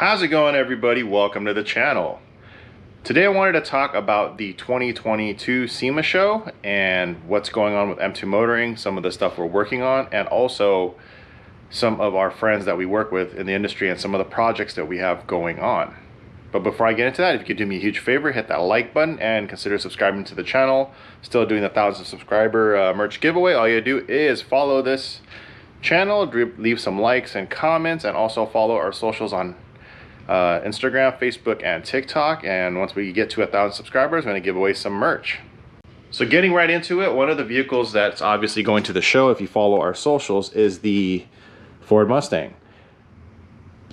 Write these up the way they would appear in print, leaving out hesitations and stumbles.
How's it going, everybody? Welcome to the channel. Today I wanted to talk about the 2022 SEMA show and what's going on with M2 Motoring, some of the stuff we're working on, and also some of our friends that we work with in the industry and some of the projects that we have going on. But before I get into that, if you could do me a huge favor, hit that like button and consider subscribing to the channel. Still doing the 1,000 subscriber merch giveaway. All you do is follow this channel, leave some likes and comments, and also follow our socials on Instagram, Facebook, and TikTok. And once we get to 1,000 subscribers, I'm going to give away some merch. So getting right into it, one of the vehicles that's obviously going to the show, if you follow our socials, is the Ford Mustang.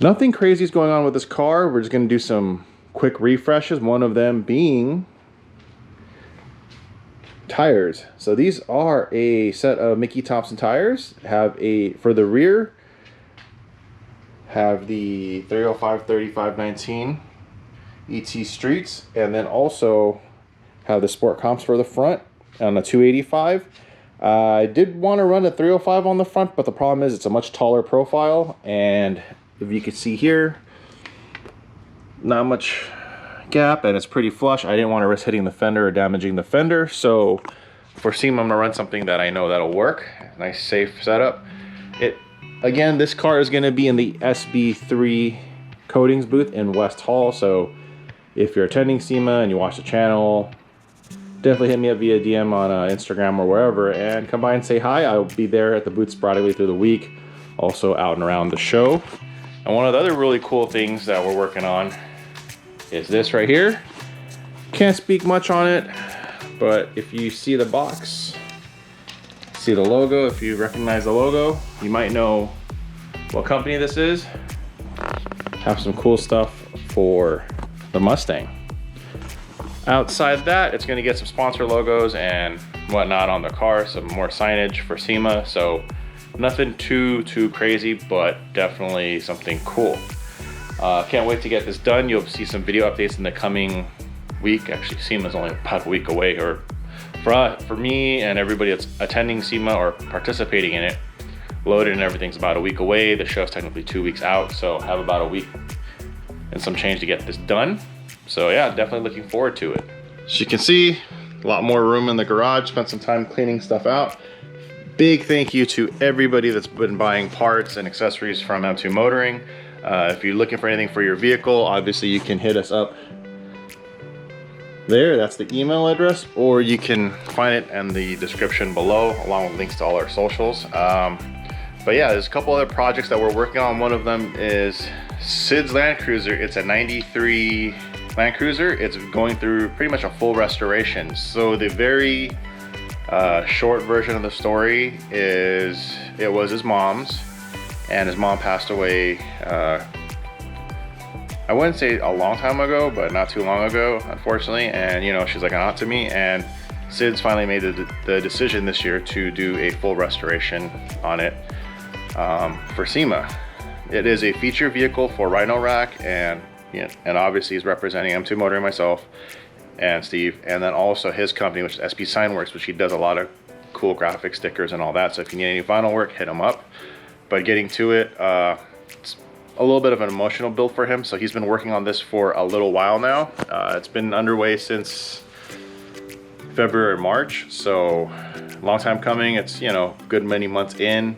Nothing crazy is going on with this car. We're just going to do some quick refreshes, one of them being tires. So these are a set of Mickey Thompson tires. Have a, for the rear, have the 305/35/19 ET Streets, and then also have the Sport Comps for the front on a 285. I did want to run a 305 on the front, but the problem is it's a much taller profile, and if you can see here, not much gap, and it's pretty flush. I didn't want to risk hitting the fender or damaging the fender, so for SEMA I'm gonna run something that I know that'll work. Nice safe setup. Again, this car is going to be in the SB3 coatings booth in West Hall, so if you're attending SEMA and you watch the channel, definitely hit me up via DM on Instagram or wherever and come by and say hi. I'll be there at the booth sporadically through the week, also out and around the show. And one of the other really cool things that we're working on is this right here. Can't speak much on it, but if you see the box, see the logo, if you recognize the logo, you might know what company this is. Have some cool stuff for the Mustang. Outside that, it's going to get some sponsor logos and whatnot on the car, some more signage for SEMA, so nothing too crazy, but definitely something cool. Can't wait to get this done. You'll see some video updates in the coming week. Actually, SEMA's only about a week away, or for me and everybody that's attending SEMA or participating in it, loaded and everything's about a week away. The show's technically 2 weeks out, so have about a week and some change to get this done. So yeah, definitely looking forward to it. As you can see, a lot more room in the garage. Spent some time cleaning stuff out. Big thank you to everybody that's been buying parts and accessories from M2 Motoring. If you're looking for anything for your vehicle, obviously you can hit us up there. That's the email address, or you can find it in the description below along with links to all our socials. But yeah, there's a couple other projects that we're working on. One of them is Sid's Landcruiser. It's a 93 Landcruiser. It's going through pretty much a full restoration. So the very short version of the story is it was his mom's, and his mom passed away I wouldn't say a long time ago, but not too long ago, unfortunately. And you know, she's like an aunt to me, and Sid's finally made the decision this year to do a full restoration on it for SEMA. It is a feature vehicle for Rhino Rack, and and obviously he's representing M2 Motoring, myself and Steve, and then also his company, which is SP Signworks, which he does a lot of cool graphic stickers and all that. So if you need any vinyl work, hit him up. But getting to it, it's a little bit of an emotional build for him, so he's been working on this for a little while now. It's been underway since February or March, so long time coming. It's, you know, good many months in.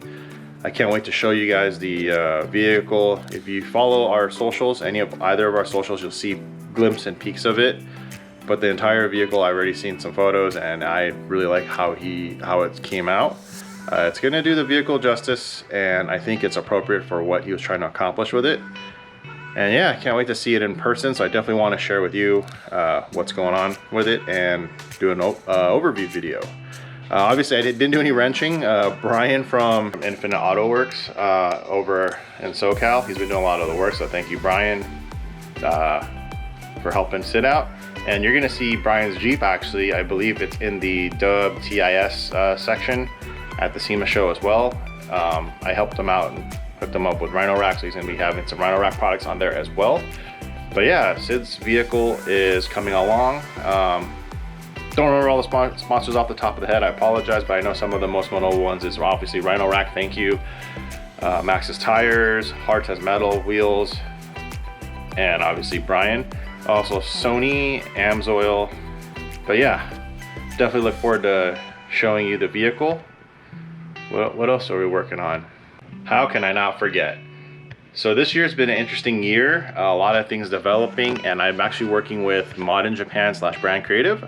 I can't wait to show you guys the vehicle. If you follow our socials, either of our socials, you'll see glimpses and peeks of it. But the entire vehicle, I've already seen some photos, and I really like how it came out. It's gonna do the vehicle justice, and I think it's appropriate for what he was trying to accomplish with it. And yeah, I can't wait to see it in person, so I definitely want to share with you what's going on with it and do an overview video. Obviously, I didn't do any wrenching. Brian from Infinite Auto Works over in SoCal, he's been doing a lot of the work, so thank you, Brian, for helping Sid out. And you're gonna see Brian's Jeep, actually, I believe it's in the Dub TIS section at the SEMA show as well. I helped him out and hooked him up with Rhino Rack, so he's gonna be having some Rhino Rack products on there as well. But yeah, Sid's vehicle is coming along. Don't remember all the sponsors off the top of the head, I apologize, but I know some of the most notable ones is obviously Rhino Rack, thank you. Max's Tires, Hearts Has Metal, Wheels, and obviously Brian. Also Sony, Amsoil. But yeah, definitely look forward to showing you the vehicle. What else are we working on? How can I not forget? So this year's been an interesting year, a lot of things developing, and I'm actually working with Mod in Japan / Brand Creative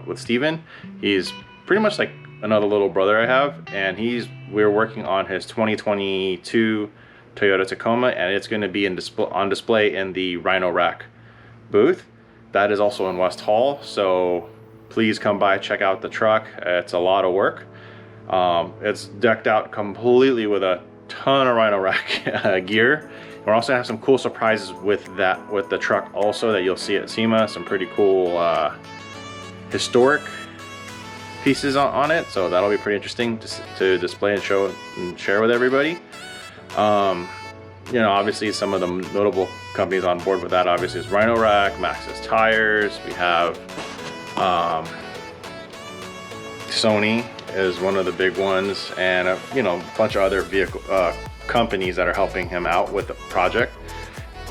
with Steven. He's pretty much like another little brother I have, and we're working on his 2022 Toyota Tacoma, and it's going to be on display in the Rhino Rack booth. That is also in West Hall, so please come by, check out the truck. It's a lot of work. It's decked out completely with a ton of Rhino Rack gear. We're also gonna have some cool surprises with the truck also that you'll see at SEMA. Some pretty cool historic pieces on it, so that'll be pretty interesting to display and show and share with everybody. You know, obviously some of the notable companies on board with that obviously is Rhino Rack, Maxxis Tires. We have Sony is one of the big ones, and you know, a bunch of other vehicle companies that are helping him out with the project.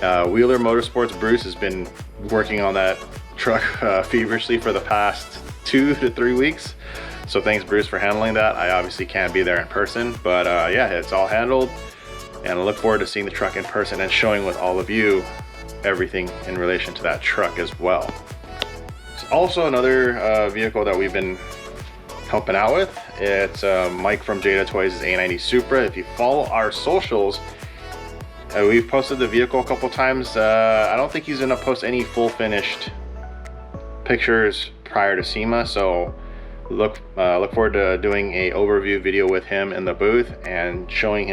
Wheeler Motorsports, Bruce has been working on that truck feverishly for the past 2 to 3 weeks. So thanks Bruce for handling that. I obviously can't be there in person, but yeah, it's all handled, and I look forward to seeing the truck in person and showing with all of you everything in relation to that truck as well. It's also another vehicle that we've been helping out with. It's Mike from Jada Toys' A90 Supra. If you follow our socials, we've posted the vehicle a couple times. I don't think he's gonna post any full finished pictures prior to SEMA, so look forward to doing a overview video with him in the booth and showing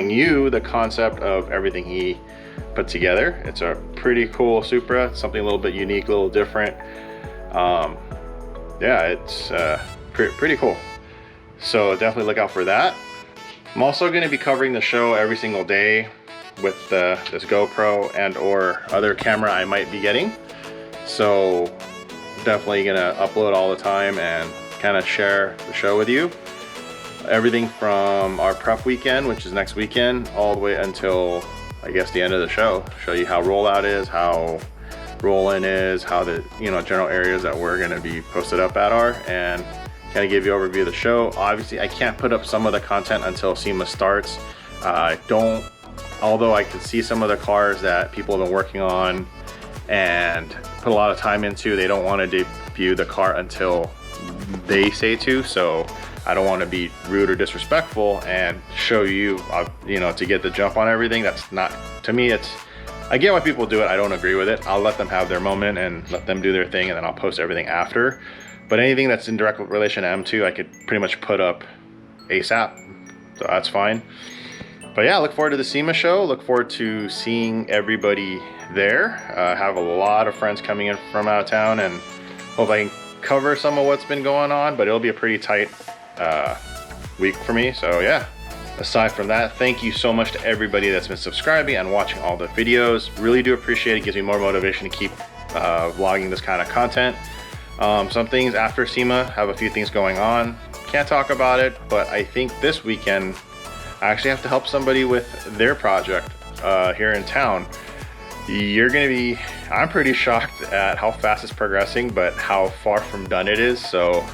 you the concept of everything he put together. It's a pretty cool Supra, something a little bit unique, a little different. Yeah, it's pretty cool, so definitely look out for that. I'm also going to be covering the show every single day with this GoPro and or other camera I might be getting, so definitely going to upload all the time and kind of share the show with you. Everything from our prep weekend, which is next weekend, all the way until I guess the end of the show. Show you how rollout is, how roll-in is, how the general areas that we're going to be posted up at are, and kind of give you an overview of the show. Obviously, I can't put up some of the content until SEMA starts. Although I can see some of the cars that people have been working on and put a lot of time into, they don't want to debut the car until they say to, so I don't want to be rude or disrespectful and show you, to get the jump on everything. That's not, to me, I get why people do it. I don't agree with it. I'll let them have their moment and let them do their thing, and then I'll post everything after. But anything that's in direct relation to M2, I could pretty much put up ASAP, so that's fine. But yeah, look forward to the SEMA show. Look forward to seeing everybody there. I have a lot of friends coming in from out of town, and hope I can cover some of what's been going on, but it'll be a pretty tight week for me, so yeah. Aside from that, thank you so much to everybody that's been subscribing and watching all the videos. Really do appreciate it. Gives me more motivation to keep vlogging this kind of content. Some things after SEMA, have a few things going on. Can't talk about it, but I think this weekend I actually have to help somebody with their project here in town. I'm pretty shocked at how fast it's progressing, but how far from done it is. So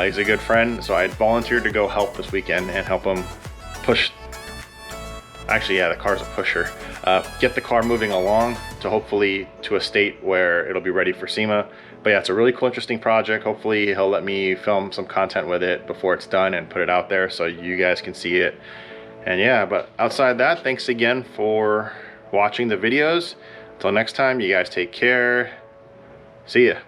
he's a good friend, so I volunteered to go help this weekend and help him push. Actually, yeah, the car's a pusher. Get the car moving along to hopefully to a state where it'll be ready for SEMA. But yeah, it's a really cool, interesting project. Hopefully he'll let me film some content with it before it's done and put it out there so you guys can see it. And yeah, but outside that, thanks again for watching the videos. Until next time, you guys take care. See ya.